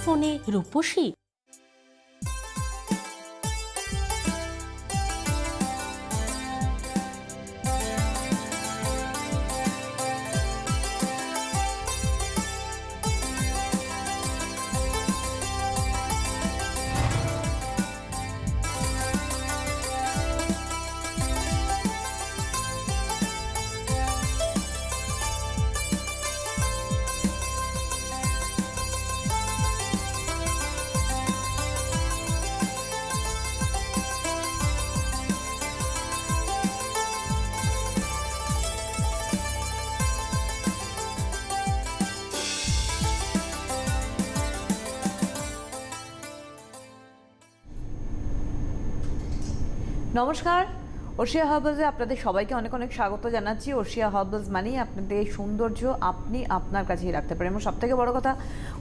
ফোনে রূপসী? নমস্কার, ওশিয়া হার্বালসে আপনাদের সবাইকে অনেক অনেক স্বাগত জানাচ্ছি। ওশিয়া হার্বালস মানেই আপনাদের সৌন্দর্য আপনি আপনার কাছেই রাখতে পারেন, এবং সবথেকে বড় কথা,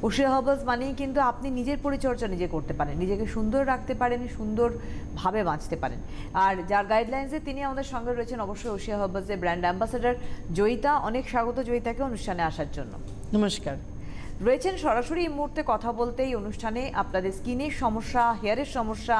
ওশিয়া হার্বালস মানেই কিন্তু আপনি নিজের পরিচর্যা নিজে করতে পারেন, নিজেকে সুন্দর রাখতে পারেন, সুন্দরভাবে বাঁচতে পারেন। আর যার গাইডলাইন্সে তিনি আমাদের সঙ্গে রয়েছেন অবশ্যই ওশিয়া হার্বালসের ব্র্যান্ড অ্যাম্বাসেডর জয়িতা। অনেক স্বাগত জয়িতাকে অনুষ্ঠানে আসার জন্য। নমস্কার। রয়েছেন সরাসরি এই মুহূর্তে কথা বলতে এই অনুষ্ঠানে। আপনাদের স্কিনের সমস্যা, হেয়ারের সমস্যা,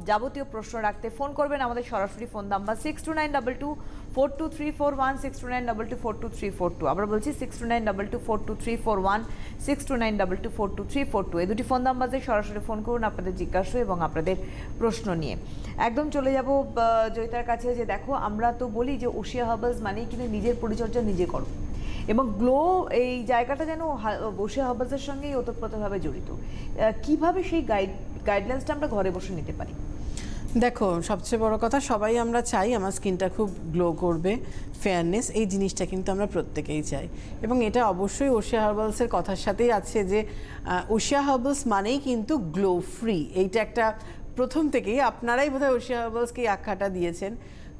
যাবতীয় প্রশ্ন রাখতে ফোন করবেন আমাদের সরাসরি ফোন নাম্বার 6292242341 6292242342। আবার বলছি 6292242341 6292242342। এই দুটি ফোন নাম্বারে সরাসরি ফোন করুন আপনাদের জিজ্ঞাসা এবং আপনাদের প্রশ্ন নিয়ে। একদম চলে যাব জয়িতার কাছে। যে দেখো, আমরা তো বলি যে ওশিয়া হার্বালস মানেই কিন্তু নিজের পরিচর্যা নিজে করো, এবং গ্লো এই জায়গাটা যেন ওশিয়া হার্বালসের সঙ্গেই ওতপ্রোতভাবে জড়িত। কিভাবে সেই গাইডলাইন্সটা আমরা ঘরে বসে নিতে পারি? দেখো, সবচেয়ে বড় কথা, সবাই আমরা চাই আমার স্কিনটা খুব গ্লো করবে, ফেয়ারনেস, এই জিনিসটা কিন্তু আমরা প্রত্যেকেই চাই। এবং এটা অবশ্যই ওশিয়া হার্বালসের কথার সাথেই আছে যে ওশিয়া হার্বালস মানেই কিন্তু গ্লো ফ্রি। এইটা একটা প্রথম থেকেই আপনারাই বোধহয় ওশিয়া হার্বালসকে এই আখ্যাটা দিয়েছেন,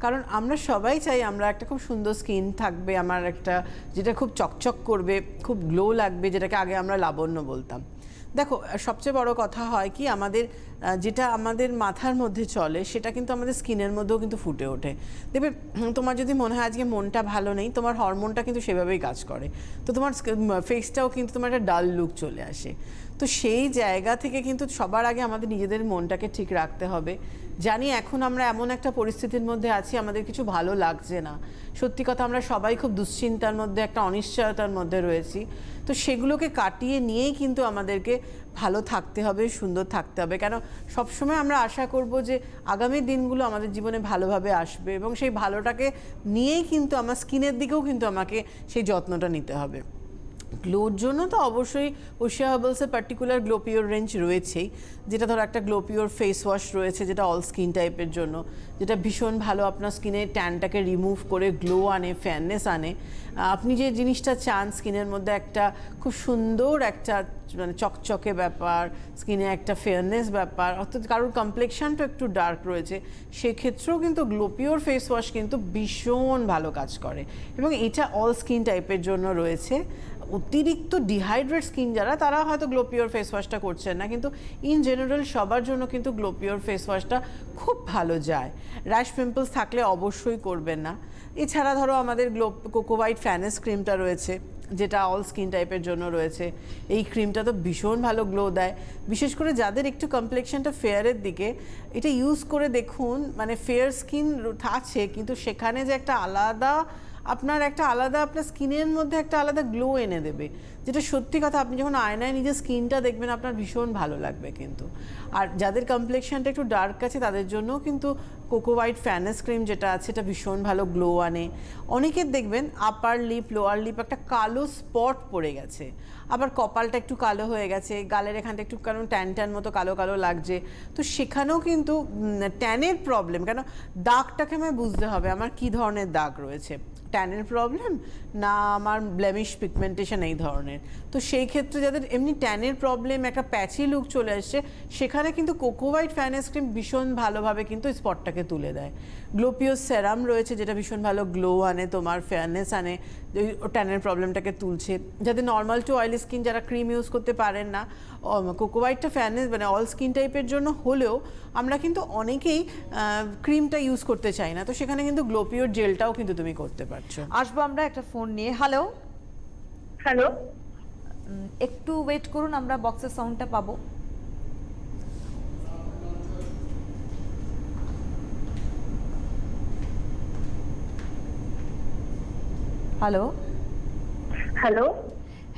কারণ আমরা সবাই চাই আমরা একটা খুব সুন্দর স্কিন থাকবে, আমার একটা যেটা খুব চকচক করবে, খুব গ্লো লাগবে, যেটাকে আগে আমরা লাবণ্য বলতাম। দেখো, সবচেয়ে বড় কথা হয় কি, আমাদের যেটা আমাদের মাথার মধ্যে চলে সেটা কিন্তু আমাদের স্কিনের মধ্যেও কিন্তু ফুটে ওঠে। দেখবে, তোমার যদি মনে হয় আজকে মনটা ভালো নেই, তোমার হরমোনটা কিন্তু সেভাবেই কাজ করে, তো তোমার ফেসটাও কিন্তু তোমার একটা ডাল লুক চলে আসে। তো সেই জায়গা থেকে কিন্তু সবার আগে আমাদের নিজেদের মনটাকে ঠিক রাখতে হবে। জানি এখন আমরা এমন একটা পরিস্থিতির মধ্যে আছি, আমাদের কিছু ভালো লাগছে না, সত্যি কথা, আমরা সবাই খুব দুশ্চিন্তার মধ্যে, একটা অনিশ্চয়তার মধ্যে রয়েছি। তো সেগুলোকে কাটিয়ে নিয়েই কিন্তু আমাদেরকে ভালো থাকতে হবে, সুন্দর থাকতে হবে। কেন সবসময় আমরা আশা করব যে আগামী দিনগুলো আমাদের জীবনে ভালোভাবে আসবে, এবং সেই ভালোটাকে নিয়েই কিন্তু আমার স্কিনের দিকেও কিন্তু আমাকে সেই যত্নটা নিতে হবে। গ্লোর জন্য তো অবশ্যই ওশিয়া হার্বালসের পার্টিকুলার গ্লো পিওর রেঞ্জ রয়েছেই, যেটা ধরো একটা গ্লো পিওর ফেস ওয়াশ রয়েছে যেটা অল স্কিন টাইপের জন্য, যেটা ভীষণ ভালো আপনার স্কিনের ট্যানটাকে রিমুভ করে গ্লো আনে, ফেয়ারনেস আনে। আপনি যে জিনিসটা চান স্কিনের মধ্যে একটা খুব সুন্দর একটা মানে চকচকে ব্যাপার, স্কিনে একটা ফেয়ারনেস ব্যাপার, অর্থাৎ কারোর কমপ্লেকশনটা একটু ডার্ক রয়েছে, সেক্ষেত্রেও কিন্তু গ্লো পিওর ফেস ওয়াশ কিন্তু ভীষণ ভালো কাজ করে, এবং এটা অল স্কিন টাইপের জন্য রয়েছে। অতিরিক্ত ডিহাইড্রেট স্কিন যারা, তারা হয়তো গ্লো পিওর ফেস ওয়াশটা করছেন না, কিন্তু ইন জেনারেল সবার জন্য কিন্তু গ্লো পিওর ফেস ওয়াশটা খুব ভালো যায়। র্যাশ পিম্পলস থাকলে অবশ্যই করবেন না। এছাড়া ধরো আমাদের কোকো হোয়াইট ফ্যানেস ক্রিমটা রয়েছে, যেটা অল স্কিন টাইপের জন্য রয়েছে। এই ক্রিমটা তো ভীষণ ভালো গ্লো দেয়, বিশেষ করে যাদের একটু কমপ্লেকশনটা ফেয়ারের দিকে। এটা ইউজ করে দেখুন, মানে ফেয়ার স্কিন আছে কিন্তু সেখানে যে একটা আলাদা আপনার স্কিনের মধ্যে একটা আলাদা গ্লো এনে দেবে, যেটা সত্যি কথা, আপনি যখন আয়নায় নিজের স্কিনটা দেখবেন আপনার ভীষণ ভালো লাগবে কিন্তু। আর যাদের কমপ্লেকশনটা একটু ডার্ক আছে তাদের জন্যও কিন্তু কোকো হোয়াইট ফ্যানেস ক্রিম যেটা আছে, এটা ভীষণ ভালো গ্লো আনে। অনেকের দেখবেন আপার লিপ, লোয়ার লিপ একটা কালো স্পট পড়ে গেছে, আবার কপালটা একটু কালো হয়ে গেছে, গালের এখানটা একটু কারণ ট্যান মতো কালো কালো লাগছে। তো সেখানেও কিন্তু ট্যানের প্রবলেম, কেন দাগটাকে আমায় বুঝতে হবে আমার কী ধরনের দাগ রয়েছে, ট্যানের প্রবলেম না আমার ব্লেমিশ পিগমেন্টেশন এই ধরনের। তো সেই ক্ষেত্রে যাদের এমনি ট্যানের প্রবলেম, একটা প্যাচি লুক চলে আসছে, সেখানে কিন্তু কোকো হোয়াইট ফ্যানেস ক্রিম ভীষণ ভালোভাবে কিন্তু স্পটটাকে তুলে দেয়। গ্লো পিওর সেরাম রয়েছে যেটা ভীষণ ভালো গ্লো আনে, তোমার ফেয়ারনেস আনে, ট্যানের প্রবলেমটাকে তুলছে। যাদের নর্মাল টু অয়েলি স্কিন, যারা ক্রিম ইউজ করতে পারেন না, কোকো হোয়াইটটা ফেয়ারনেস মানে অল স্কিন টাইপের জন্য হলেও আমরা কিন্তু অনেকেই ক্রিমটা ইউজ করতে চাই না, তো সেখানে কিন্তু গ্লো পিওর জেলটাও কিন্তু তুমি করতে পারছো। আসবো আমরা একটা ফোন নিয়ে। হ্যালো হ্যালো, একটু ওয়েট করুন, আমরা বক্সের সাউন্ডটা পাবো। হ্যালো। হ্যালো।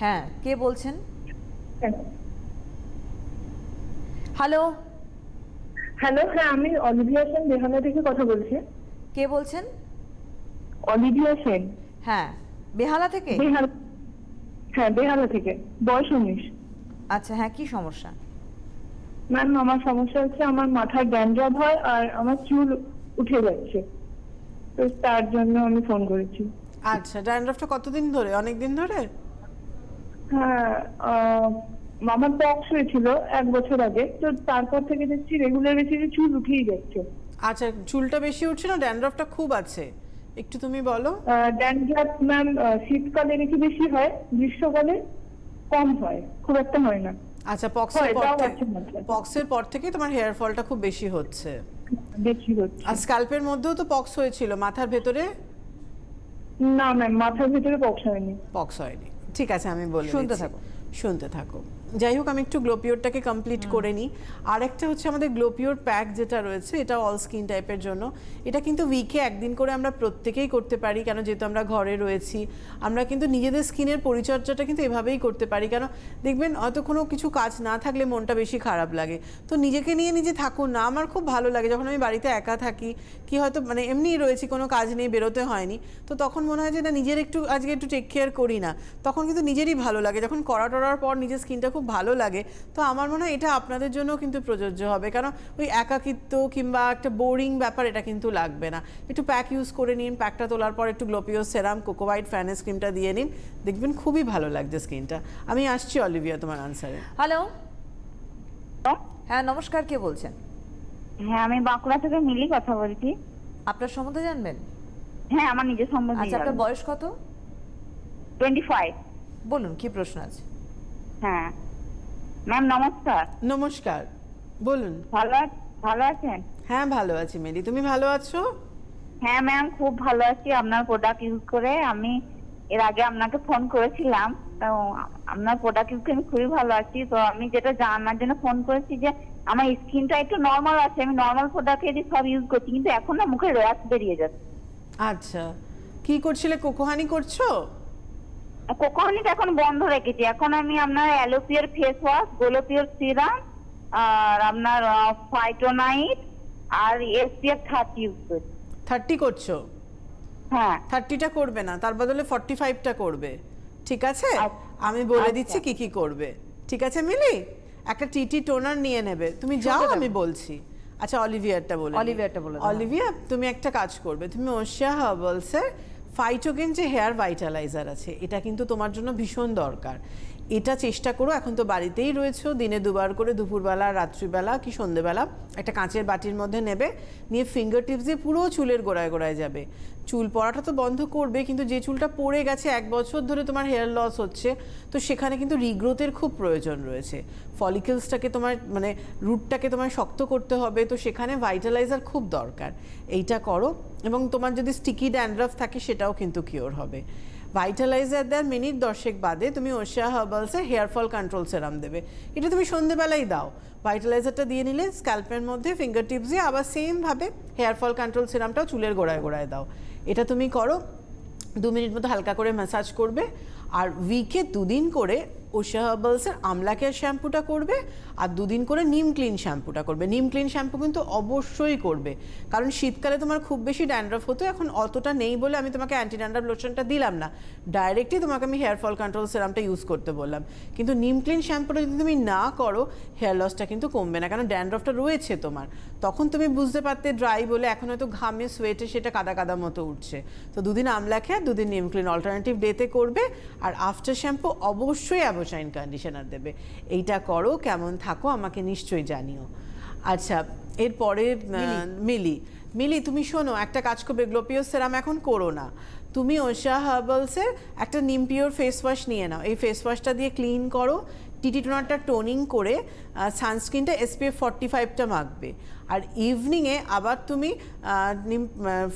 হ্যাঁ, কে বলছেন? হ্যালো। হ্যালো, হ্যাঁ আমি অলিভিয়া সেন বেহালা থেকে কথা বলছি। কে বলছেন? অলিভিয়া সেন। হ্যাঁ, বেহালা থেকে। বেহালা, হ্যাঁ বেহালা থেকে, বয়স 19। আচ্ছা, হ্যাঁ, কি সমস্যা? ম্যাম আমার সমস্যা হচ্ছে আমার মাথায় ড্যান্ড্রাফ হয় আর আমার চুল উঠে যাচ্ছে, তো তার জন্য আমি ফোন করেছি। আচ্ছা, ড্যান্ড্রফটা কতদিন ধরে? অনেক দিন ধরে? হ্যাঁ, আমার পক্স হয়েছিল 1 বছর আগে, তো তারপর থেকে দেখছি রেগুলার বেসিসে চুল উঠেই যাচ্ছে। আচ্ছা, চুলটা বেশি উঠছে না ড্যান্ড্রফটা খুব আছে? একটু তুমি বলো। ড্যান্ড্রাফ ম্যাম শীতকালে একটু বেশি হয়, গ্রীষ্মকালে কম হয়, খুব একটা হয় না। আচ্ছা, হয়, তাও আছে মাত্রায়। পক্সের পর থেকে তোমার হেয়ার ফলটা খুব বেশি হচ্ছে। বেশি হচ্ছে। আর স্ক্যাল্পের মধ্যেও তো পক্স হয়েছিল, মাথার ভেতরে না ম্যাম, মাথার ভিতরে পক্স হয়নি। পক্স হয়নি। ঠিক আছে, আমি বলে শুনতে দিচ্ছি। থাকো। শুনতে থাকো। যাই হোক, আমি একটু গ্লোপিওরটাকে কমপ্লিট করে নিই। আর একটা হচ্ছে আমাদের গ্লোপিওর প্যাক যেটা রয়েছে, এটা অল স্কিন টাইপের জন্য। এটা কিন্তু উইকে একদিন করে আমরা প্রত্যেকেই করতে পারি, কেন যেহেতু আমরা ঘরে রয়েছি। আমরা কিন্তু নিজেদের স্কিনের পরিচর্যাটা কিন্তু এভাবেই করতে পারি, কেন দেখবেন হয়তো কোনো কিছু কাজ না থাকলে মনটা বেশি খারাপ লাগে। তো নিজেকে নিয়ে নিজে থাকুন না। আমার খুব ভালো লাগে যখন আমি বাড়িতে একা থাকি, কি হয়তো মানে এমনিই রয়েছি, কোনো কাজ নেই, বেরোতে হয়নি, তো তখন মনে হয় যে না, নিজের একটু আজকে একটু টেক কেয়ার করি না, তখন কিন্তু নিজেরই ভালো লাগে। যখন করা টরার পর নিজের স্কিনটা খুব ভালো লাগে, তো আমার মনে হয় এটা আপনাদের জন্য কিন্তু প্রযোজ্য হবে, কারণ ওই একাকিত্ব কিংবা একটা বোরিং ব্যাপার এটা কিন্তু লাগবে না। একটু প্যাক ইউজ করে নিন, প্যাকটা তোলার পর একটু গ্লোপিও সেরাম, কোকোভাইট ফ্যানেস ক্রিমটা দিয়ে নিন, দেখবেন খুবই ভালো লাগছে স্কিনটা। আমি আসছি অলিভিয়া তোমার আনসারে। হ্যালো। হ্যাঁ, নমস্কার, কে বলছেন? হ্যাঁ, আমি বাঁকুড়া থেকে মিলি কথা বলছি। আপনার সম্বন্ধে জানবেন? হ্যাঁ, আমার নিজের সম্বন্ধে। আচ্ছা, আপনার বয়স কত? 25। বলুন, কি প্রশ্ন আছে? হ্যাঁ ম্যাম, নমস্কার। নমস্কার, বলুন। ভালো আছেন? হ্যাঁ, ভালো আছি মেরি, তুমি ভালো আছো? হ্যাঁ ম্যাম, খুব ভালো আছি আপনার প্রোডাক্ট ইউজ করে। আমি এর আগে আপনাকে ফোন করেছিলাম, তো আপনার প্রোডাক্ট ইউজ করে আমি খুবই ভালো আছি। তো আমি যেটা জানার জন্য ফোন করেছি যে আমার স্কিনটা একটু নর্মাল আছে, আমি নর্মাল প্রোডাক্ট সব ইউজ করছি, কিন্তু এখন না মুখে র্যাশ বেরিয়ে যাচ্ছে। আচ্ছা, কি করছিলে? কোকোহানি করছো? কোকোহানিটা এখন বন্ধ রেখেছি। এখন আমি আপনার অ্যালোপিয়ার ফেস ওয়াশ, গোলোপিয়ার সিরাম, আর আপনার ফাইটোনাইট আর SPF 30 ইউজ করছি। 30 করছো? হ্যাঁ। 30টা করবে না, তার বদলে 45টা করবে, ঠিক আছে? আচ্ছা। আমি বলে আচ্ছা। দিচ্ছি কি কি করবে, ঠিক আছে মিলি? একটা টিটি টোনার নিয়ে নেবে, তুমি যাও, শুনতে আমি থাকো। বলছি। আচ্ছা, অলিভিয়ারটা বলে নিই। অলিভিয়ারটা বলে দাও। অলিভিয়া, তুমি একটা কাজ করবে, তুমি ওশিয়া হার্বালসের ফাইটোগেন যে হেয়ার ভাইটালাইজার আছে, এটা কিন্তু তোমার জন্য ভীষণ দরকার। এটা চেষ্টা করো, এখন তো বাড়িতেই রয়েছো, দিনে 2 বার করে দুপুরবেলা, রাত্রিবেলা কি সন্ধেবেলা একটা কাঁচের বাটির মধ্যে নেবে, নিয়ে ফিঙ্গার টিপস দিয়ে পুরো চুলের গোড়ায় গোড়ায় যাবে। চুল পড়াটা তো বন্ধ করবে, কিন্তু যে চুলটা পড়ে গেছে 1 বছর ধরে তোমার হেয়ার লস হচ্ছে, তো সেখানে কিন্তু রিগ্রোথের খুব প্রয়োজন রয়েছে। ফলিকলসটাকে তোমার মানে রুটটাকে তোমার শক্ত করতে হবে, তো সেখানে ভাইটালাইজার খুব দরকার। এইটা করো, এবং তোমার যদি স্টিকি ড্যান্ড্রাফ থাকে সেটাও কিন্তু কিওর হবে। ভাইটালাইজার দেওয়ার মিনিট 10 বাদে তুমি ওশিয়া হার্বালসের হেয়ার ফল কন্ট্রোল সেরাম দেবে। এটা তুমি সন্ধেবেলায় দাও। ভাইটালাইজারটা দিয়ে নিলে স্ক্যাল্পের মধ্যে ফিঙ্গার টিপস দিয়ে আবার সেমভাবে হেয়ার ফল কন্ট্রোল সেরামটাও চুলের গোড়ায় গোড়ায় দাও। এটা তুমি করো, 2 মিনিট মতো হালকা করে ম্যাসাজ করবে। আর উইকে 2 দিন করে ওশিয়া হার্বালসের আমলা কেয়ার শ্যাম্পুটা করবে, আর 2 দিন করে নিম ক্লিন শ্যাম্পুটা করবে। নিম ক্লিন শ্যাম্পু কিন্তু অবশ্যই করবে, কারণ শীতকালে তোমার খুব বেশি ড্যান্ড্রাফ হতো, এখন অতটা নেই বলে আমি তোমাকে অ্যান্টি ড্যান্ড্রাফ লোশনটা দিলাম না, ডাইরেক্টলি তোমাকে আমি হেয়ার ফল কন্ট্রোল সিরামটা ইউজ করতে বললাম। কিন্তু নিম ক্লিন শ্যাম্পুটা যদি তুমি না করো, হেয়ার লসটা কিন্তু কমবে না, কারণ ড্যান্ড্রাফটা রয়েছে তোমার। তখন তুমি বুঝতে পারতে ড্রাই বলে, এখন হয়তো ঘামে সোয়েটে সেটা কাদা কাদা মতো উঠছে। তো 2 দিন আমলা খেয়ে 2 দিন নিম ক্লিন অল্টারনেটিভ ডেতে করবে, আর আফটার শ্যাম্পু অবশ্যই অ্যাবোসাইন কন্ডিশনার দেবে। এইটা করো, কেমন থাকো আমাকে নিশ্চয়ই জানিও। আচ্ছা, এরপরে মিলি তুমি শোনো, একটা কাজ করবে, গ্লোপিও সেরাম এখন করো না, তুমি ওশিয়া হার্বালসের একটা নিম পিওর ফেস ওয়াশ নিয়ে নাও। এই ফেস ওয়াশটা দিয়ে ক্লিন করো, টিটি টোনারটা টোনিং করে সানস্ক্রিনটা SPF 45টা মাখবে। আর ইভিনিংয়ে আবার তুমি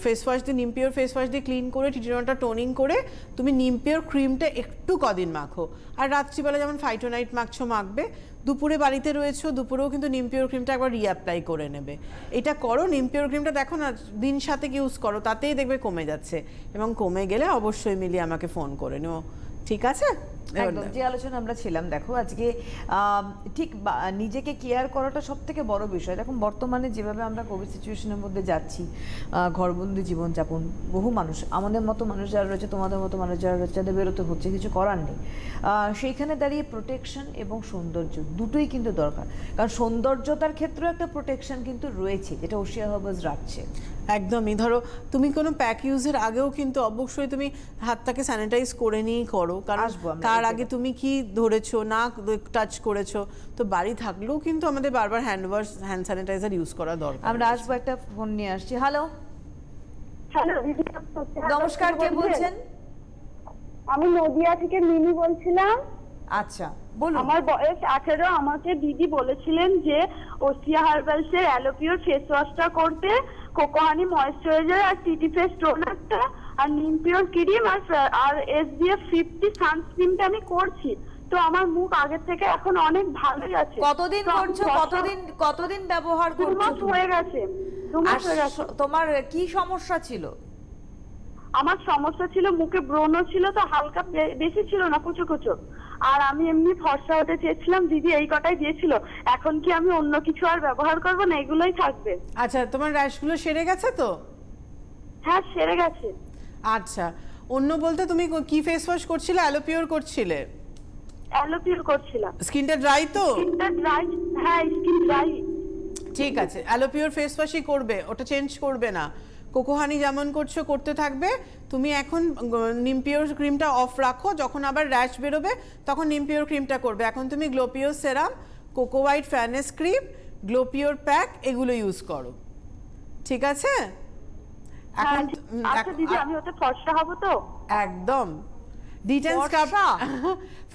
ফেস ওয়াশ দিয়ে নিম পিওর ফেস ওয়াশ দিয়ে ক্লিন করে টিটি টোনারটা টোনিং করে তুমি নিম পিওর ক্রিমটা একটু কদিন মাখো। আর রাত্রিবেলা যেমন ফাইটোনাইট মাখছো মাখবে, দুপুরে বাড়িতে রয়েছো দুপুরেও কিন্তু নিম পিওর ক্রিমটা একবার রিঅ্যাপ্লাই করে নেবে। এটা করো, নিম পিওর ক্রিমটা দেখো না দিন সাথে ইউজ করো, তাতেই দেখবে কমে যাচ্ছে, এবং কমে গেলে অবশ্যই মিলিয়ে আমাকে ফোন করে নিও, ঠিক আছে? একদম যে আলোচনা আমরা ছিলাম, দেখো আজকে ঠিক নিজেকে কেয়ার করাটা সব থেকে বড় বিষয়। দেখুন বর্তমানে যেভাবে আমরা কোভিড সিচুয়েশনের মধ্যে যাচ্ছি, ঘরবন্দি জীবনযাপন, বহু মানুষ, আমাদের মতো মানুষ যারা রয়েছে, তোমাদের মতো মানুষ যারা রয়েছে, যাদের বেরোতে হচ্ছে, কিছু করার নেই। সেইখানে দাঁড়িয়ে প্রোটেকশন এবং সৌন্দর্য দুটোই কিন্তু দরকার, কারণ সৌন্দর্যতার ক্ষেত্রেও একটা প্রোটেকশন কিন্তু রয়েছে, যেটা ওশিয়া হার্বালস রাখছে। একদমই। ধরো তুমি কোনো প্যাক ইউজের আগেও কিন্তু অবশ্যই তুমি হাতটাকে স্যানিটাইজ করে নিয়েই করো, কারণ তার আগে তুমি কি ধরেছো না টাচ করেছো, তো বাড়ি থাকলেও কিন্তু আমাদের বারবার হ্যান্ড স্যানিটাইজার ইউজ করা দরকার। আমরা আসবো, একটা ফোন নিয়ে আসছি। হ্যালো, হ্যালো, নমস্কার, কে বলছেন? আমি নদিয়া থেকে মিনি বলছিলাম। আচ্ছা বলুন। আমার বয়স 18। আমাকে দিদি বলেছিলেন যে ওশিয়া হার্বালস এর অ্যালোপিওর ফেস ওয়াশটা করতে, কোকোহানি ময়েশ্চারাইজার আর টিটি ফেস টোনারটা আর নিম পিওর ক্রিম আর SPF 50 সানস্ক্রিনটা আমি করছি। তো আমার মুখ আগের থেকে এখন অনেক ভালোই আছে। কতদিন করছো? কতদিন ব্যবহার 2 করছো? মাস হয়ে গেছে। 2 মাস হয়ে গেছে। তোমার কি সমস্যা ছিল? আমার সমস্যা ছিল মুখে ব্রণ ছিল, তো হালকা, বেশি ছিল না, কুচো কুচো। আর আমি এমনি ফর্সা হতে চেয়েছিলাম, দিদি এই কটাই দিয়েছিল। এখন কি আমি অন্য কিছু আর ব্যবহার করব না, এগুলোই থাকবে? আচ্ছা, তোমার র্যাশগুলো সেরে গেছে তো? হ্যাঁ, সেরে গেছে। আচ্ছা, অন্য বলতে তুমি কি ফেস ওয়াশ করছিলে? অ্যালোপিওর করছিলে? অ্যালোপিওর করছিলাম। স্কিনটা ড্রাই তো? স্কিনটা ড্রাই। হ্যাঁ, স্কিন ড্রাই। ঠিক আছে, অ্যালোপিওর ফেস ওয়াশই করবে, ওটা চেঞ্জ করবে না। কোকোহানি যেমন করছো করতে থাকবে। তুমি এখন নিম পিওর ক্রিমটা অফ রাখো, যখন আবার র্যাশ বেরোবে তখন নিম পিওর ক্রিমটা করবে। এখন তুমি glow pure serum, coco white fairness cream, glow pure pack এগুলো ইউজ করো, ঠিক আছে? এখন আচ্ছা দিদি, আমি ওতে ফর্সা হব তো? একদম। Detain scrub.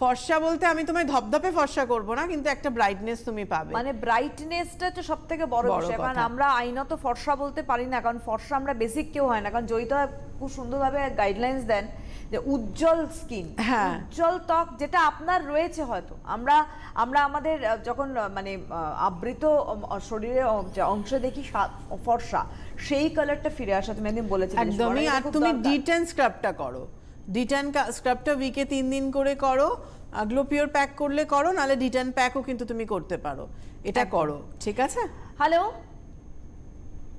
ফর্সা বলতে আমি তোমায় ধপধপে ফর্সা করব না, কিন্তু একটা ব্রাইটনেস তুমি পাবে। মানে ব্রাইটনেসটা তো সবথেকে বড় বিষয়, কারণ আমরা আইনত ফর্সা বলতে পারি না, কারণ ফর্সা আমরা বেসিক কেউ হয় না। কারণ জয়িতা খুব সুন্দরভাবে গাইডলাইন্স দেন যে উজ্জ্বল স্কিন, উজ্জ্বল ত্বক, যেটা আপনার রয়েছে। হয়তো আমরা আমাদের যখন মানে আবৃত শরীরে অংশ দেখি ফর্সা, সেই কালারটা ফিরে আসা তুমি একদিন বলেছিলে। একদমই। আর তুমি ডিটেন স্ক্রাবটা করো, ডিটেন স্ক্রাবটা উইকে 3 দিন করে করো। গ্লো পিওর প্যাক করলে করো, নাহলে ডিটেন প্যাকও কিন্তু তুমি করতে পারো, এটা করো, ঠিক আছে? হ্যালো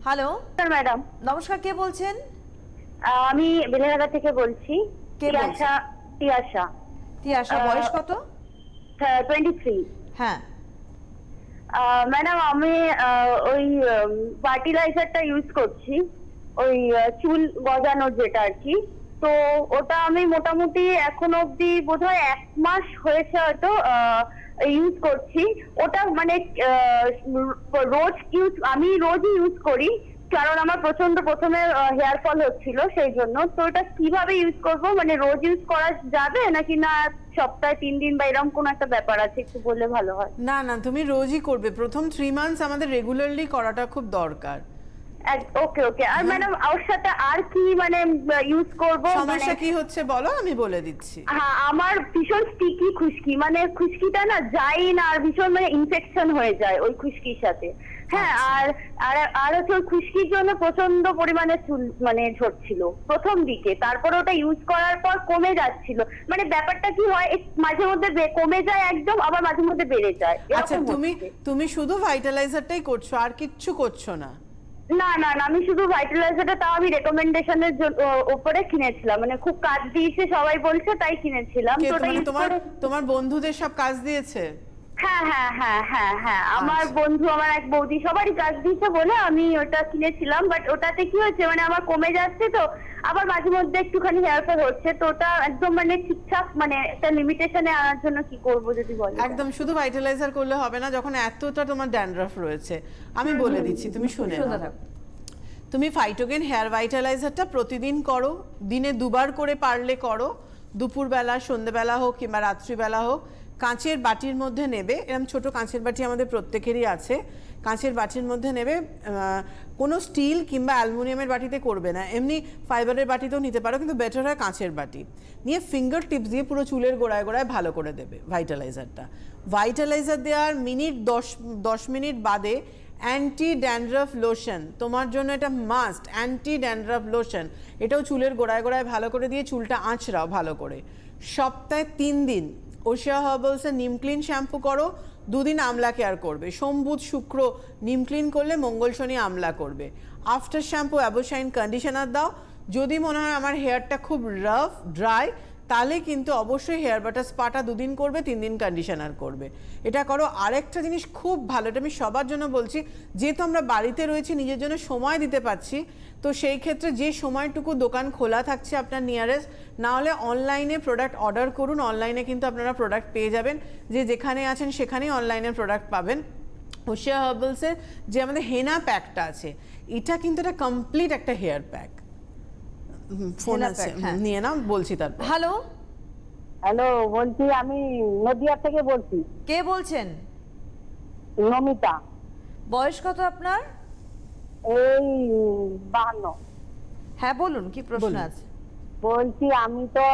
হ্যালো ম্যাডাম নমস্কার, কে বলছেন? আমি বেলেঘাটা থেকে বলছি। তিয়াশা। তিয়াশা, বয়স কত? 23। হ্যাঁ ম্যাডাম, আমি ওই ফার্টিলাইজারটা ইউজ করছি, ওই চুল গজানোর যেটা আর কি। তো ওটা আমি মোটামুটি এখন অব্দি বোধহয় 1 মাস হয়েছে হয়তো ইউজ করছি। ওটা মানে আমি রোজই ইউজ করি, কারণ আমার প্রথমে হেয়ার ফল হচ্ছিল, সেই জন্য। তো এটা কিভাবে ইউজ করব, মানে রোজ ইউজ করা যাবে নাকি না সপ্তাহে 3 দিন বা এরকম কোন একটা ব্যাপার আছে? একটু বললে ভালো হয়। না না, তুমি রোজই করবে। প্রথম 3 মান্থস আমাদের রেগুলারলি করাটা খুব দরকার। ওকে ওকে। আর ম্যাডাম ওর সাথে আর কি মানে ইউজ করব? সমস্যা কি হচ্ছে বলো, আমি বলে দিচ্ছি। হ্যাঁ, আমার ভীষণ স্টিকি খুশকি, মানে খুশকিটা না যায় না, আর ভীষণ মানে ইনফেকশন হয়ে যায় ওই খুশকির সাথে। হ্যাঁ, আর হচ্ছে ওই খুশকির জন্য প্রচন্ড পরিমাণে চুল মানে ঝরছিল প্রথম দিকে, তারপর ওটা ইউজ করার পর কমে যাচ্ছিল। মানে ব্যাপারটা কি হয়, মাঝে মধ্যে কমে যায় একদম, আবার মাঝে মধ্যে বেড়ে যায়। আচ্ছা, তুমি শুধু ভাইটালাইজারটাই করছো, আর কিচ্ছু করছো না? না না না, আমি শুধু ভাইটালাইজারটা, তাও আমি রেকমেন্ডেশনের উপরে কিনেছিলাম, মানে খুব কাজ দিয়েছে সবাই বলছে তাই কিনেছিলাম। তোমার বন্ধুদের সব কাজ দিয়েছে? হ্যাঁ হ্যাঁ হ্যাঁ হ্যাঁ হ্যাঁ, আমার বন্ধু, আমার এক বৌদি, সবারই কাজ দিয়েছে বলে আমি ওটা কিনেছিলাম। বাট ওটাতে কি হচ্ছে, মানে আমার কমে যাচ্ছে, তো আবার মাঝে মধ্যে একটুখানি হেয়ার ফল হচ্ছে। তো ওটা একদম মানে ঠিকঠাক মানে একটা লিমিটেশনে আনার জন্য কি করব যদি বলেন? একদম শুধু ভাইটালাইজার করলে হবে না, যখন এতটা তোমার ড্যান্ড্রাফ রয়েছে। আমি বলে দিচ্ছি, তুমি শুনে নাও। তুমি ফাইটোগেন হেয়ার ভাইটালাইজারটা প্রতিদিন করো, দিনে 2 বার করে পারলে করো। দুপুরবেলা, সন্ধ্যেবেলা হোক কিংবা রাত্রিবেলা হোক, কাঁচের বাটির মধ্যে নেবে, এরকম ছোট কাঁচের বাটি আমাদের প্রত্যেকেরই আছে, কাঁচের বাটির মধ্যে নেবে, কোনো স্টিল কিংবা অ্যালুমিনিয়ামের বাটিতে করবে না, এমনি ফাইবারের বাটিতেও নিতে পারো, কিন্তু বেটার হয় কাঁচের বাটি নিয়ে ফিঙ্গার টিপস দিয়ে পুরো চুলের গোড়ায় গোড়ায় ভালো করে দেবে ভাইটালাইজারটা। ভাইটালাইজার দেওয়ার 10 মিনিট বাদে অ্যান্টি ড্যান্ড্রাফ লোশন, তোমার জন্য এটা মাস্ট, অ্যান্টি ড্যান্ড্রাফ লোশন, এটাও চুলের গোড়ায় গোড়ায় ভালো করে দিয়ে চুলটা আঁচড়াও ভালো করে। সপ্তাহে 3 দিন ওশিয়া হার্বালসের নিম ক্লিন শ্যাম্পু করো, 2 দিন আমলা কেয়ার করবে, সোম বুধ শুক্র নিম ক্লিন করলে মঙ্গল শনি আমলা করবে। আফটার শ্যাম্পু অ্যাবোশাইন কন্ডিশনার দাও। যদি মনে হয় আমার হেয়ারটা খুব রাফ ড্রাই, তাহলে কিন্তু অবশ্যই হেয়ার বাটার স্পাটা 2 দিন করবে, 3 দিন কন্ডিশনার করবে, এটা করো। আরেকটা জিনিস খুব ভালো, এটা আমি সবার জন্য বলছি, যেহেতু আমরা বাড়িতে রয়েছি নিজের জন্য সময় দিতে পারছি, তো সেই ক্ষেত্রে যে সময়টুকু দোকান খোলা থাকছে আপনার নিয়ারেস্ট, না হলে অনলাইনে প্রোডাক্ট অর্ডার করুন, অনলাইনে কিন্তু আপনারা প্রোডাক্ট পেয়ে যাবেন, যে যেখানে আছেন সেখানেই অনলাইনে প্রোডাক্ট পাবেন। ওশিয়া হার্বালসের যে আমাদের হেনা প্যাকটা আছে, এটা কিন্তু একটা কমপ্লিট একটা হেয়ার প্যাক। ফোন হেনা আছে, প্যাক, হ্যাঁ। নিয়ে নাও, বলছি তারপর। হ্যালো, হ্যালো, বলছি আমি নদিয়া থেকে বলছি, কে বলছেন? নমিতা। বয়স কত আপনার? এই 52। হ্যাঁ বলুন, কি প্রশ্ন বলুন। আছে? বলছি আমি তো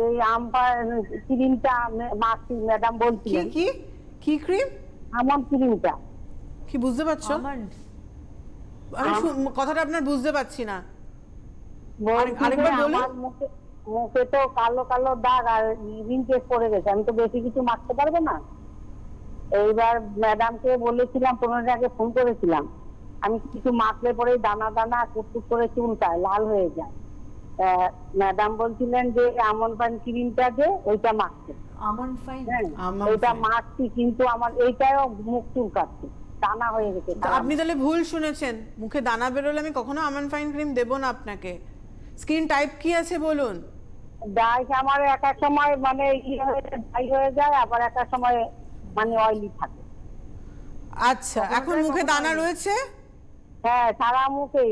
এই আমপার ক্রিমটা মাখছি, ম্যাডাম কি বলছিলেন কি কি ক্রিম? আমন ক্রিমটা। কি বুঝতে পারছো? আমার আমি কথাটা আপনার বুঝতে পারছি না। বলছি যে আরেকবার বলুন। আমার মুখে মুখে তো কালো কালো দাগ আর রিঙ্কেস পড়ে গেছে, আমি তো বেশি কিছু মাখতে পারবো না। এইবার ম্যাডামকে বলেছিলাম, 15 দিন আগে ফোন করেছিলাম, আমি কিছু মাখলে পরে দানা দানা কুটকুট করে চুলটায় লাল হয়ে যায়। ম্যাডাম বলছিলেন যে আমন পান ক্রিমটা যে ওইটা মাখতে। আমন ফাইন। হ্যাঁ, আমন ওইটা ফাইন। মাখছি, কিন্তু আমার এইটাও মুখ চুলকাচ্ছে, দানা হয়ে গেছে। তো আপনি তাহলে ভুল শুনেছেন, মুখে দানা বেরোলে আমি কখনো আমান ফাইন ক্রিম দেবো না আপনাকে। স্কিন টাইপ কি আছে বলুন? ডাই আমার এক এক সময় মানে ড্রাই হয়ে যায়, আবার এক এক সময় মানে অয়েলি থাকে। আচ্ছা, এখন মুখে দানা রয়েছে? হ্যাঁ, সারা মুখে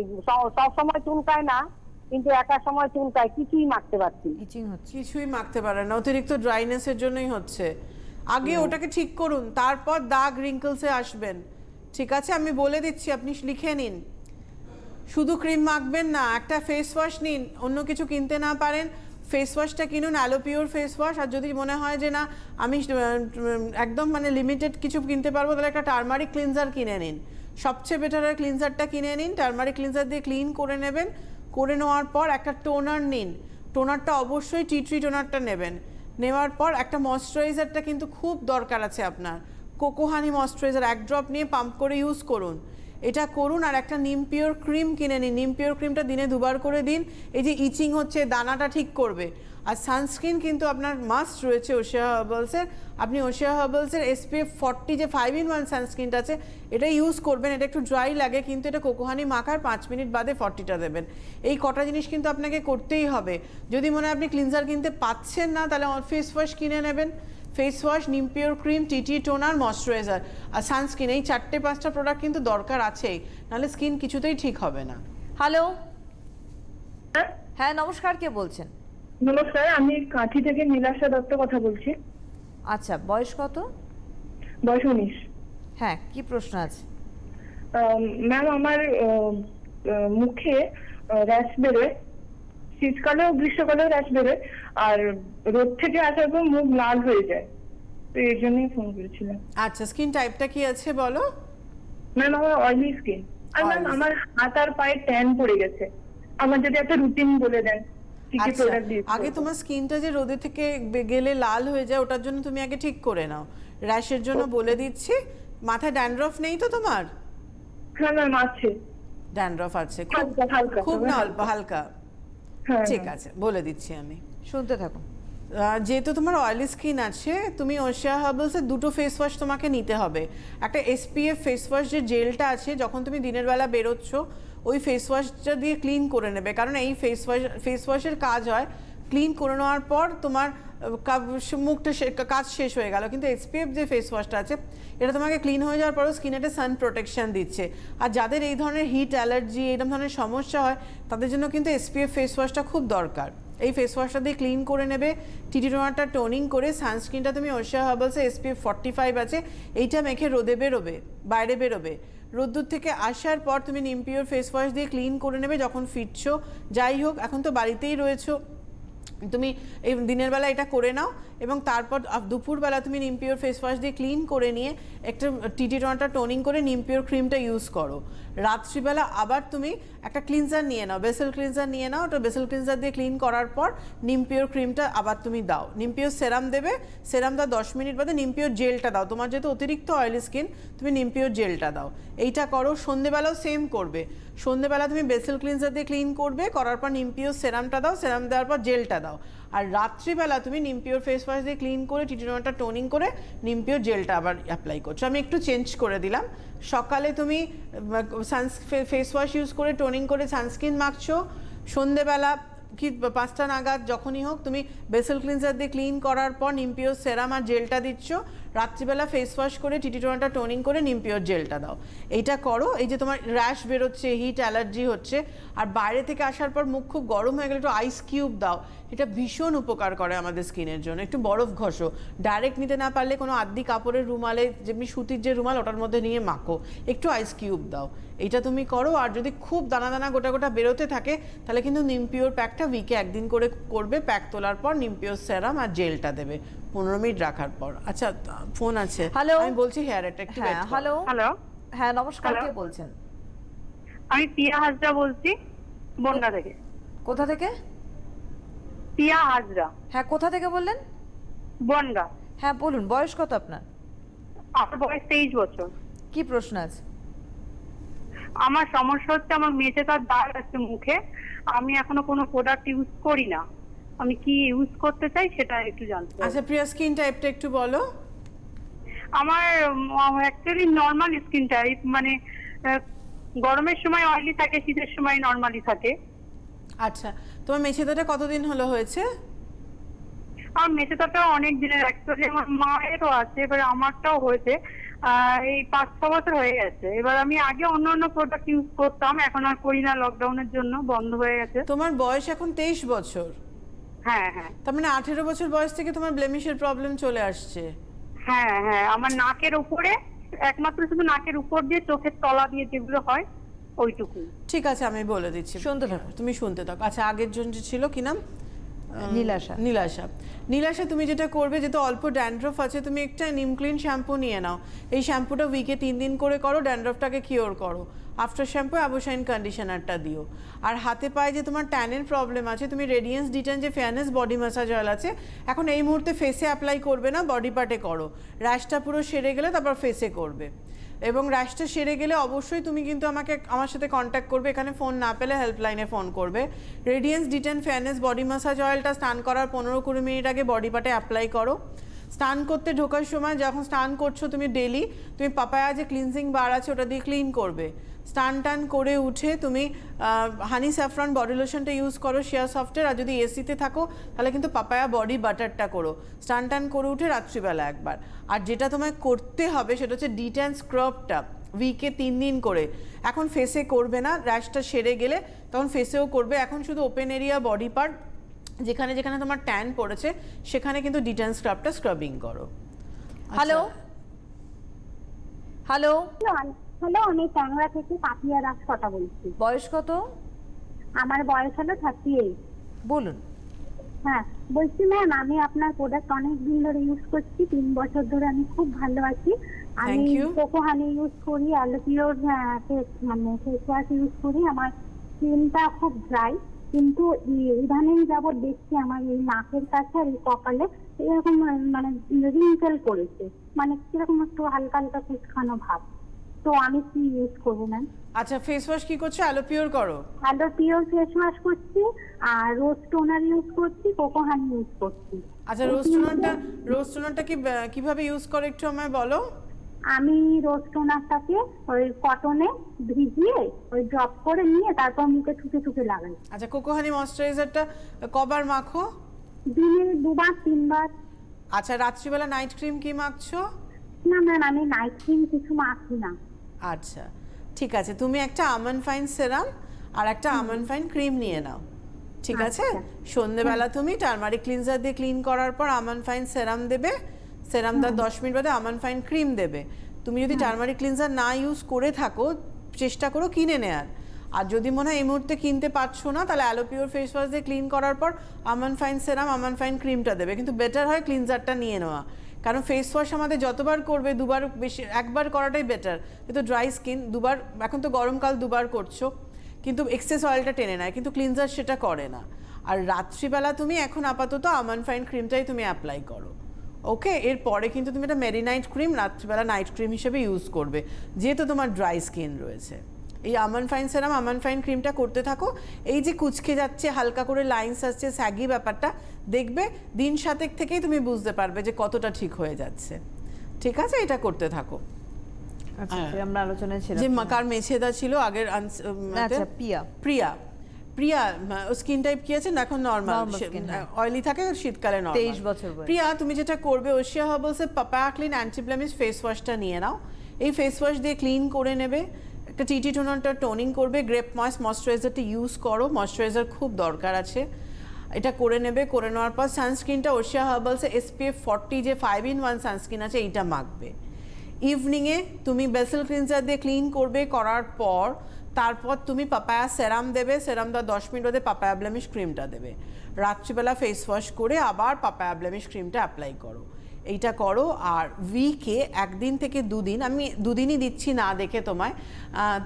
সব সময় চুলকায় না, কিন্তু এক এক সময় চুলকায়, কিছুই মাখতে পারছি না। ইচিং হচ্ছে। কিছুই মাখতে পারে না, অতিরিক্ত ড্রাইনেসের জন্যই হচ্ছে। আগে ওটাকে ঠিক করুন, তারপর দাগ রিঙ্কলসে আসবেন। ঠিক আছে, আমি বলে দিচ্ছি, আপনি লিখে নিন। শুধু ক্রিম মাখবেন না, একটা ফেস ওয়াশ নিন, অন্য কিছু কিনতে না পারেন, ফেস ওয়াশটা কিনুন, অ্যালোপিওর ফেস ওয়াশ। আর যদি মনে হয় যে না আমি একদম মানে লিমিটেড কিছু কিনতে পারবো, তাহলে একটা টার্মারিক ক্লিনজার কিনে নিন। সবচেয়ে বেটার হয় ক্লিনজারটা কিনে নিন, টার্মারিক ক্লিনজার দিয়ে ক্লিন করে নেবেন। করে নেওয়ার পর একটা টোনার নিন, টোনারটা অবশ্যই টি ট্রি টোনারটা নেবেন। নেওয়ার পর একটা ময়শ্চারাইজারটা কিন্তু খুব দরকার আছে আপনার, কোকো হানি ময়শ্চারাইজার 1 ড্রপ নিয়ে পাম্প করে ইউজ করুন, এটা করুন। আর একটা নিম পিওর ক্রিম কিনে নিন, নিম পিওর ক্রিমটা দিনে 2 বার করে দিন, এই যে ইচিং হচ্ছে দানাটা ঠিক করবে। আর সানস্ক্রিন কিন্তু আপনার মাস্ট রয়েছে ওশিয়া হার্বালসের, আপনি ওশিয়া হার্বালসের SPF 40 যে 5-in-1 সানস্ক্রিনটা আছে এটা ইউজ করবেন। এটা একটু ড্রাই লাগে, কিন্তু এটা কোকোহানি মাখার 5 মিনিট বাদে 40টা দেবেন। এই কটা জিনিস কিন্তু আপনাকে করতেই হবে। যদি মনে হয় আপনি ক্লিনজার কিনতে পাচ্ছেন না, তাহলে ফেস ওয়াশ কিনে নেবেন, face wash, neem pure cream, TT toner, moisturiser আর সানস্ক্রিন, এই 4-5টা প্রোডাক্ট কিন্তু দরকার আছেই, নাহলে স্কিন কিছুতেই ঠিক হবে না। হ্যালো, হ্যাঁ নমস্কার, কে বলছেন? নমস্কার, আমি কাঁথি থেকে নীলাশা দত্ত কথা বলছি। আচ্ছা, বয়স কত? বয়স 19। হ্যাঁ, কি প্রশ্ন আছে? ম্যাম, আমার মুখে র্যাশ বেরোয়, শীতকালেও গ্রীষ্মকালেও র্যাশ বেরোয়, আর রোদ থেকে আসার পর মুখ লাল হয়ে যায়, তো এই জন্যই ফোন করেছিলাম। আচ্ছা, স্কিন টাইপটা কি আছে বলো? ম্যাম, আমার অয়েলি স্কিন, আর ম্যাম Oily আমার হাত আর পায়ে ট্যান পড়ে গেছে। আমার যদি একটা রুটিন বলে দেন কি কি আচ্ছা, প্রোডাক্ট দিয়ে আগে তোমার স্কিনটা যে রোদে থেকে গেলে লাল হয়ে যায়, ওটার জন্য তুমি আগে ঠিক করে নাও। র্যাশের জন্য বলে দিচ্ছি, মাথায় ড্যান্ড্রফ নেই তো তোমার? হ্যাঁ ম্যাম, আছে, ড্যান্ড্রফ আছে, খুব হালকা হালকা, খুব না, তবে অল্প হালকা। হ্যাঁ ঠিক ম্যাম। আছে, বলে দিচ্ছি আমি। শুনতে থাকুন। যেহেতু তোমার অয়েলি স্কিন আছে, তুমি ওশিয়া হার্বালসের 2টো ফেস ওয়াশ তোমাকে নিতে হবে। একটা SPF ফেস ওয়াশ যে জেলটা আছে, যখন তুমি দিনের বেলা বেরোচ্ছ ওই ফেস ওয়াশটা দিয়ে ক্লিন করে নেবে, কারণ এই ফেস ওয়াশের কাজ হয় ক্লিন করে নেওয়ার পর তোমার মুখটা কাজ শেষ হয়ে গেল, কিন্তু SPF যে ফেস ওয়াশটা আছে এটা তোমাকে ক্লিন হয়ে যাওয়ার পরও স্কিনে একটা সান প্রোটেকশন দিচ্ছে। আর যাদের এই ধরনের হিট অ্যালার্জি এরকম ধরনের সমস্যা হয়, তাদের জন্য কিন্তু SPF ফেস ওয়াশটা খুব দরকার। এই ফেস ওয়াশটা দিয়ে ক্লিন করে নেবে, টিটি টোনারটা টোনিং করে, সানস্ক্রিনটা তুমি ওশিয়া হার্বালসে SPF 45 আছে, এইটা মেখে রোদে বেরোবে, বাইরে বেরোবে। রোদ্দুর থেকে আসার পর তুমি নিমপিওর ফেস ওয়াশ দিয়ে ক্লিন করে নেবে যখন ফিরছো। যাই হোক, এখন তো বাড়িতেই রয়েছো, তুমি এই দিনের বেলা এটা করে নাও এবং তারপর দুপুরবেলা তুমি নিমপিওর ফেস ওয়াশ দিয়ে ক্লিন করে নিয়ে একটা টিটি টোনারটা টোনিং করে নিমপিওর ক্রিমটা ইউজ করো। রাত্রিবেলা আবার তুমি একটা ক্লিনজার নিয়ে নাও, বেসেল ক্লিনজার নিয়ে নাও, ওটা বেসেল ক্লিনজার দিয়ে ক্লিন করার পর নিমপিওর ক্রিমটা আবার তুমি দাও। নিমপিওর সেরাম দেবে, সেরাম দাও 10 মিনিট বাদে নিমপিওর জেলটা দাও। তোমার যেহেতু অতিরিক্ত অয়েলি স্কিন, তুমি নিমপিওর জেলটা দাও। এইটা করো। সন্ধেবেলাও সেম করবে, সন্ধেবেলা তুমি বেসেল ক্লিনজার দিয়ে ক্লিন করবে, করার পর নিমপিওর সেরামটা দাও, সেরাম দেওয়ার পর জেলটা দাও। আর রাত্রিবেলা তুমি নিমপিওর ফেস ওয়াশ দিয়ে ক্লিন করে টিটি টোনারটা টোনিং করে নিমপিওর জেলটা আবার অ্যাপ্লাই করছো। আমি একটু চেঞ্জ করে দিলাম, সকালে তুমি ফেস ওয়াশ ইউজ করে টোনিং করে সানস্ক্রিন মাখছো, সন্ধেবেলা কি 5টা নাগাদ যখনই হোক তুমি বেসেল ক্লিনজার দিয়ে ক্লিন করার পর নিমপিওর সেরাম আর জেলটা দিচ্ছ, রাত্রিবেলা ফেস ওয়াশ করে টিটি টোনারটা টোনিং করে নিমপিওর জেলটা দাও। এইটা করো। এই যে তোমার র্যাশ বেরোচ্ছে, হিট অ্যালার্জি হচ্ছে, আর বাইরে থেকে আসার পর মুখ খুব গরম হয়ে গেলে একটু আইস কিউব দাও, এটা ভীষণ উপকার করে আমাদের স্কিনের জন্য। একটু বরফ ঘষো, ডাইরেক্ট নিতে না পারলে কোনো আদ্যি কাপড়ের রুমালে, যেমনি সুতির যে রুমাল ওটার মধ্যে নিয়ে মাখো, একটু আইস কিউব দাও। এইটা তুমি করো। আর যদি খুব দানা দানা গোটা গোটা বেরোতে থাকে তাহলে কিন্তু নিমপিওর প্যাকটা উইকে একদিন করে করবে, প্যাক তোলার পর নিমপিওর সেরাম আর জেলটা দেবে 15 মিনিট রাখার পর। আচ্ছা, ফোন আছে, হ্যালো, আমি বলছি হেয়ারটা একটু হ্যাঁ, হ্যালো, হ্যালো, হ্যাঁ নমস্কার, হ্যালো। কে বলছেন? আমি পিয়া হাজরা বলছি, বনগা থেকে। কোথা থেকে? পিয়া হাজরা, হ্যাঁ, কোথা থেকে বললেন? বনগা। হ্যাঁ বলুন, বয়স কত আপনার? আমার বয়স 23 বছর। কি প্রশ্ন আছে? আমার সমস্যা হচ্ছে, আমার মেঝে তার দাগ আছে মুখে, আমি এখনো কোনো প্রোডাক্ট ইউজ করি না, আমি কি ইউজ করতে চাই সেটা একটু জানতে চাই। আচ্ছা, প্রিয়া স্কিন টাইপটা একটু বলো। আমার অ্যাকচুয়ালি নর্মাল স্কিন টাইপ, মানে গরমের সময় অয়েলি থাকে, শীতের সময় নর্মালি থাকে। আচ্ছা, তোমার মেছেদাটা কতদিন হলো হয়েছে? আমার মেচেদাটা অনেক দিনের, অ্যাকচুয়ালি আমার মায়েরও আছে, এবার আমারটাও হয়েছে এই 5-6 বছর হয়ে গেছে। এবার আমি আগে অন্য প্রোডাক্ট ইউজ করতাম, এখন আর করি না, লকডাউনের জন্য বন্ধ হয়ে গেছে। তোমার বয়স এখন 23 বছর, হ্যাঁ হ্যাঁ তার মানে 18 বছর বয়স থেকে তোমার ব্লেমিশের প্রবলেম চলে আসছে। হ্যাঁ হ্যাঁ, আমার নাকের উপরে, একমাত্র শুধু নাকের উপর দিয়ে, চোখের তলা দিয়ে যেগুলো হয় ওইটুকু। ঠিক আছে, আমি বলে দিচ্ছি, শুনতে থাকো। তুমি শুনতে থাকো। আচ্ছা, আগের জন যে ছিল কি নাম? নীলাশা। নীলাশা, নীলাশা তুমি যেটা করবে, যেহেতু অল্প ড্যান্ড্রফ আছে, তুমি একটা নিম ক্লিন শ্যাম্পু নিয়ে নাও। এই শ্যাম্পুটা উইকে 3 দিন করে করো, ড্যান্ড্রফটাকে কিওর করো। আফটার শ্যাম্পু অ্যাবোশাইন কন্ডিশনারটা দিও। আর হাতে পায়ে যে তোমার ট্যানের প্রবলেম আছে, তুমি রেডিয়েন্স ডিটেন যে ফেয়ারনেস বডি ম্যাসাজ অয়েল আছে, এখন এই মুহূর্তে ফেসে অ্যাপ্লাই করবে না, বডি পার্টে করো। র্যাশটা পুরো সেরে গেলে তারপর ফেসে করবে। এবং র্যাশটা সেরে গেলে অবশ্যই তুমি কিন্তু আমার সাথে কন্ট্যাক্ট করবে, এখানে ফোন না পেলে হেল্পলাইনে ফোন করবে। Radiance detain fairness body massage অয়েলটা স্নান করার 15-20 মিনিট আগে বডি পার্টে অ্যাপ্লাই করো। স্নান করতে ঢোকার সময়, যখন স্নান করছো তুমি ডেলি, তুমি পাপায়া যে ক্লিনজিং বার আছে ওটা দিয়ে ক্লিন করবে। স্নান টান করে উঠে তুমি হানি স্যাফরন বডি লোশনটা ইউজ করো শিয়া সফটের, আর যদি এসিতে থাকো তাহলে কিন্তু পাপায়া বডি বাটারটা করো। স্নান টান করে উঠে রাত্রিবেলা একবার। আর যেটা তোমায় করতে হবে সেটা হচ্ছে ডিট্যান স্ক্রাবটা উইকে 3 দিন করে। এখন ফেসে করবে না, র্যাশটা সেরে গেলে তখন ফেসেও করবে। এখন শুধু ওপেন এরিয়া বডি পার্ট যেখানে যেখানে তোমার ট্যান পড়েছে সেখানে কিন্তু ডিট্যান স্ক্রাবটা স্ক্রাবিং করো। হ্যালো, হ্যালো, হ্যালো, আমি ট্যাংরা থেকে পাপিয়া দাস কথা বলছি। বয়স কত? আমার বয়স হলো 38। বলুন। হ্যাঁ, বলছি ম্যাম, আমি আপনার প্রোডাক্ট অনেক দিন ধরে ইউজ করছি, 3 বছর ধরে আমি খুব ভালো আছি। আমি Thank you. Cocoa honey use করি, অ্যালোপিওর মানে ফেস ওয়াশ ইউজ করি। আমার স্কিনটা খুব ড্রাই, কিন্তু ইদানিং যাবত দেখছি আমার এই নাকের কাছে আর এই কপালে এরকম মানে রিঙ্কেল করেছে, মানে কিরকম একটু হালকা হালকা কুচকানো ভাব। তো আমি কি ইউজ করবো ম্যাম? আচ্ছা, ফেস ওয়াশ কি করছো? অ্যালোপিওর করো? অ্যালোপিওর ফেস ওয়াশ করছি, আর রোজ টোনার ইউজ করছি, কোকো হানি ইউজ করছি। আচ্ছা, রোজ টোনারটা কিভাবে ইউজ করে একটু আমায় বলো। আমি রোজ টোনারটাকে ওই কটনে ভিজিয়ে ওই ড্রপ করে নিয়ে তারপর মুখে ঠুকে ঠুকে লাগাই। আচ্ছা, কোকো হানি ময়েশ্চারাইজারটা কবার মাখো? দিনে 2-3 বার। আচ্ছা, রাত্রিবেলা নাইট ক্রিম কি মাখছো? না ম্যাম, আমি নাইট ক্রিম কিছু মাখি না। আচ্ছা, ঠিক আছে, তুমি একটা আমন্ড ফাইন সেরাম আর একটা আমন্ড ফাইন ক্রিম নিয়ে নাও, ঠিক আছে? সন্ধ্যেবেলা তুমি টার্মারিক ক্লিনজার দিয়ে ক্লিন করার পর আমান ফাইন সেরাম দেবে, সেরাম দেওয়ার 10 মিনিট বাদে আমান ফাইন ক্রিম দেবে। তুমি যদি টার্মারিক ক্লিনজার না ইউজ করে থাকো, চেষ্টা করো কিনে নেয়ার। আর যদি মনে হয় এই মুহূর্তে কিনতে পারছো না, তাহলে অ্যালোপিওর ফেস ওয়াশ দিয়ে ক্লিন করার পর আমান ফাইন সেরাম, আমান ফাইন ক্রিমটা দেবে। কিন্তু বেটার হয় ক্লিনজারটা নিয়ে নেওয়া, কারণ ফেস ওয়াশ আমাদের যতবার করবে দুবার বেশি, একবার করাটাই বেটার। কিন্তু ড্রাই স্কিন দুবার, এখন তো গরমকাল দুবার করছো, কিন্তু এক্সেস অয়েলটা টেনে নেয়, কিন্তু ক্লিনজার সেটা করে না। আর রাত্রিবেলা তুমি এখন আপাতত আমান ফাইন ক্রিমটাই তুমি অ্যাপ্লাই করো, ওকে? এরপরে কিন্তু তুমি এটা মেরিনাইট ক্রিম রাত্রিবেলা নাইট ক্রিম হিসেবে ইউজ করবে, যেহেতু তোমার ড্রাই স্কিন রয়েছে। এই আমান ফাইন সেরাম, আমান ফাইন ক্রিমটা করতে থাকো। এই যে কুচকে যাচ্ছে, হালকা করে লাইন্স আসছে, স্যাগি ব্যাপারটা দেখবে দিন 7 থেকেই তুমি বুঝতে পারবে যে কতটা ঠিক হয়ে যাচ্ছে। ঠিক আছে, এটা করতে থাকো। আচ্ছা, আমরা আলোচনায় ছিলাম যে কার মেছেদা ছিল আগের আচ্ছা, প্রিয়া প্রিয়া স্কিন টাইপ কি আছে না? এখন নরমাল Normal skin, হ্যাঁ। অয়েলি থাকে, শীতকালে নরমাল। 23 বছর বয়স। প্রিয়া, তুমি যেটা করবে, ওশিয়া হার্বালসের পাপায়া ক্লিন অ্যান্টিব্লেমিশ ফেস ওয়াশটা নিয়ে নাও। এই ফেস ওয়াশ দিয়ে ক্লিন করে নেবে, একটা টিটি টোনারটা টোনিং করবে, গ্রেপ ময়েশ্চারাইজারটা ইউজ করো, ময়েশ্চারাইজার খুব দরকার আছে। এটা করে নেবে, করে নেওয়ার পর সানস্ক্রিনটা ওশিয়া হার্বালসের SPF 40 যে 5-in-1 সানস্ক্রিন আছে, এইটা মাখবে। ইভিনিংয়ে তুমি বেসেল ক্লিনজার দিয়ে ক্লিন করবে, করার পর তারপর তুমি পাপায়া সেরাম দেবে, সেরাম দেওয়ার 10 মিনিট বাদে পাপায়া ব্লেমিশ ক্রিমটা দেবে। রাত্রিবেলা ফেস ওয়াশ করে আবার পাপায়া ব্লেমিশ ক্রিমটা অ্যাপ্লাই করো, এইটা করো। আর উইকে 1 দিন থেকে 2 দিন, আমি 2 দিনই দিচ্ছি না দেখে তোমায়,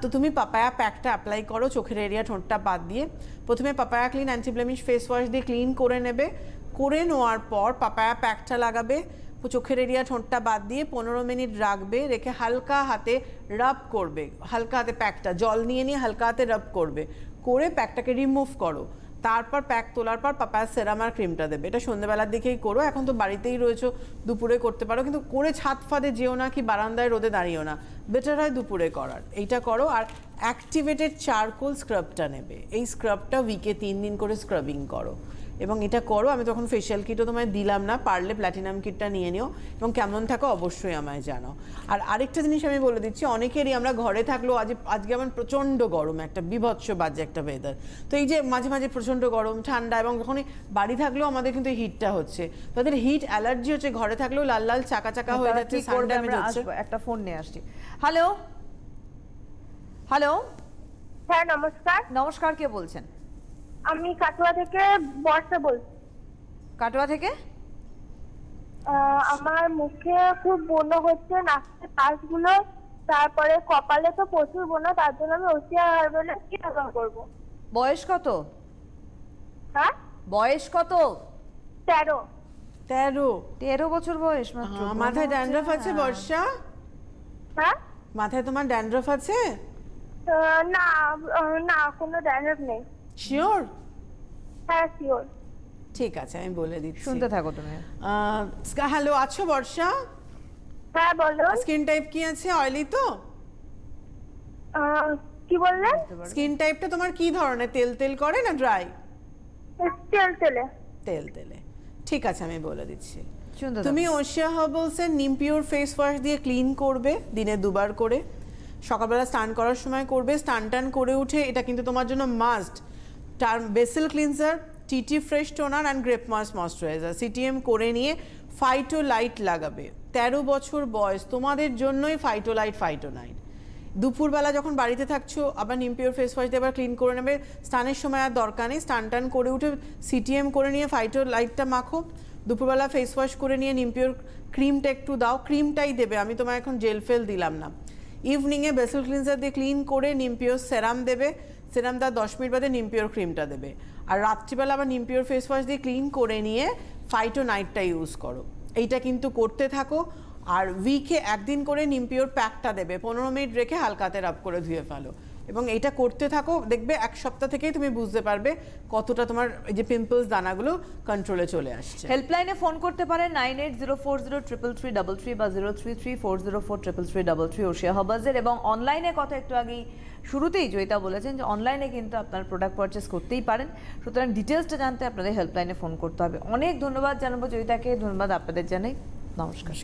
তো তুমি পাপায়া প্যাকটা অ্যাপ্লাই করো চোখের এরিয়া, ঠোঁটটা বাদ দিয়ে। প্রথমে পাপায়া ক্লিন অ্যান্টিব্লেমিশ ফেস ওয়াশ দিয়ে ক্লিন করে নেবে, করে নেওয়ার পর পাপায়া প্যাকটা লাগাবে চোখের এরিয়া, ঠোঁটটা বাদ দিয়ে 15 মিনিট রাখবে, রেখে হালকা হাতে রাব করবে, হালকা হাতে প্যাকটা জল নিয়ে হালকা হাতে রাব করবে, করে প্যাকটাকে রিমুভ করো। তারপর প্যাক তোলার পর পাপায়া সেরাম আর ক্রিমটা দেবে। এটা সন্ধ্যেবেলার দিকেই করো, এখন তো বাড়িতেই রয়েছো, দুপুরে করতে পারো, কিন্তু করে ছাদ ফাদে যেও না, কি বারান্দায় রোদে দাঁড়িয়েও না, বেটার হয় দুপুরে করার। এইটা করো। আর অ্যাক্টিভেটেড চারকোল স্ক্রাবটা নেবে, এই স্ক্রাবটা উইকে 3 দিন করে স্ক্রাবিং করো এবং এটা করো। আমি তখন ফেশিয়াল কিটও তোমায় দিলাম না, পারলে প্ল্যাটিনাম কিটটা নিয়ে নিও এবং কেমন থাকো অবশ্যই আমায় জানাও। আর আরেকটা জিনিস আমি বলে দিচ্ছি, অনেকেরই আমরা ঘরে থাকলেও আজকে আমার প্রচণ্ড গরম, একটা বিভৎস বাজে একটা ওয়েদার, তো এই যে মাঝে মাঝে প্রচণ্ড গরম ঠান্ডা, এবং যখনই বাড়ি থাকলেও আমাদের কিন্তু হিটটা হচ্ছে, তাদের হিট অ্যালার্জি হচ্ছে, ঘরে থাকলেও লাল লাল চাকা চাকা হয়ে যাচ্ছে, সান ড্যামেজ হচ্ছে। একটা ফোন নিয়ে আসছি। হ্যালো হ্যালো, হ্যাঁ নমস্কার, নমস্কার, কে বলছেন? আমি কাটোয়া থেকে বর্ষা বলছি। কাটোয়া থেকে? আমার মুখে খুব ব্রণ হচ্ছে, নাকের পাশগুলো, তারপরে কপালে তো প্রচুর ব্রণ, তার জন্য আমি ওশিয়া হার্বালে কি ব্যবহার করবো? বয়স কত? হ্যাঁ, বয়স কত? 13। 13 বছর বয়স মাত্র। মাথায় ড্যান্ড্রফ আছে বর্ষা? হ্যাঁ, মাথায় তোমার ড্যান্ড্রফ আছে? না না, কোনো ড্যান্ড্রফ নেই। শিওর? হ্যাঁ শিওর। ঠিক আছে, আমি বলে দিচ্ছি, শুনতে থাকো তুমি। হ্যালো, আছো বর্ষা? হ্যাঁ বলো। স্কিন টাইপ কি আছে? অয়েলি তো? কি বললেন? স্কিন টাইপটা তোমার কি ধরনের, তেল তেল করে না ড্রাই? তেল তেলে। তেল তেলে, ঠিক আছে, আমি বলে দিচ্ছি। শুনতে থাকো। তুমি ওশিয়া হার্বালসের নিম পিওর ফেস ওয়াশ দিয়ে ক্লিন করবে দিনে 2 বার করে, সকালবেলা স্নান করার সময় করবে, স্নান টান করে উঠে এটা কিন্তু তোমার জন্য must. Bessel cleanser, TT fresh toner and grape moisturiser CTM করে নিয়ে ফাইটোলাইট লাগাবে। 13 বছর বয়স, তোমাদের জন্যই ফাইটোনাইট। দুপুরবেলা যখন বাড়িতে থাকছো আবার নিম পিওর ফেস ওয়াশ দিয়ে আবার ক্লিন করে নেবে, স্নানের সময় আর দরকার নেই, স্নান টান করে উঠে সিটিএম করে নিয়ে ফাইটোলাইটটা মাখো, দুপুরবেলা ফেস ওয়াশ করে নিয়ে নিম পিওর ক্রিমটা একটু দাও, ক্রিমটাই দেবে, আমি তোমায় এখন জেল ফেল দিলাম না। ইভিনিংয়ে বেসেল ক্লিনজার দিয়ে ক্লিন করে নিম পিওর সেরাম দেবে, সেরাম তার 10 মিনিট বাদে নিম পিওর ক্রিমটা দেবে। আর রাত্রিবেলা আবার নিম পিওর ফেস ওয়াশ দিয়ে ক্লিন করে নিয়ে ফাইটোনাইটটা ইউজ করো, এইটা কিন্তু করতে থাকো। আর উইকে 1 দিন করে নিম পিওর প্যাকটা দেবে, 15 মিনিট রেখে হালকাতে রাব করে ধুয়ে ফেলো এবং এইটা করতে থাকো, দেখবে 1 সপ্তাহ থেকেই তুমি বুঝতে পারবে কতটা তোমার এই যে পিম্পলস দানাগুলো কন্ট্রোলে চলে আসছে। হেল্পলাইনে ফোন করতে পারেন 9804033333 বা 0334043333 ওশিয়া হার্বালসের। এবং অনলাইনে কথা একটু আগেই শুরুতেই জয়িতা বলেছেন যে অনলাইনে কিন্তু আপনার প্রোডাক্ট পারচেস করতেই পারেন, সুতরাং ডিটেলসটা জানতে আপনাদের হেল্পলাইনে ফোন করতে হবে। অনেক ধন্যবাদ জানাবো জয়িতাকে, ধন্যবাদ আপনাদের জানাই, নমস্কার।